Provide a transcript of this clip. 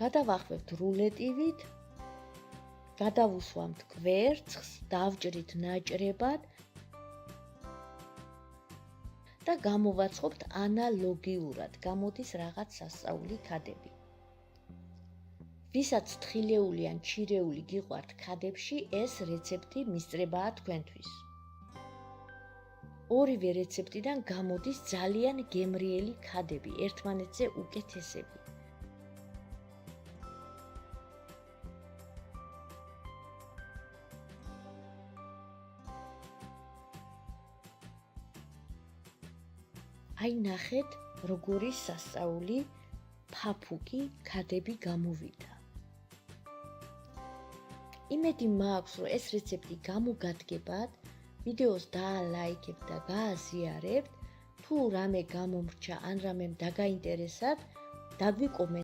გადავახვევთ რულეტივით, გადავუსვამთ კვერცხს, დავჭრით ნაჭრებად და გამოვაცხობთ ანალოგიურად. გამოდის რაღაც სასწაული ქადები. ვისაც თხილეული ან ჩირეული გიყვართ ქადებში, ეს რეცეპტი მისწრებაა თქვენთვის. ორივე რეცეპტიდან გამოდის ძალიან გემრიელი ქადები, ერთმანეთზე უკეთესები. აი ნახეთ, როგორი სასწაული ფაფუკი ქადები გამოვიდა. იმედი მაქვს, რომ ეს რეცეპტი გამოგადგებათ, ვიდეოს დაალაიქებთ და გააზიარებთ. თუ რამე გამომრჩა ან რამემ დაგაინტერესათ, დაგვიკომენტეთ.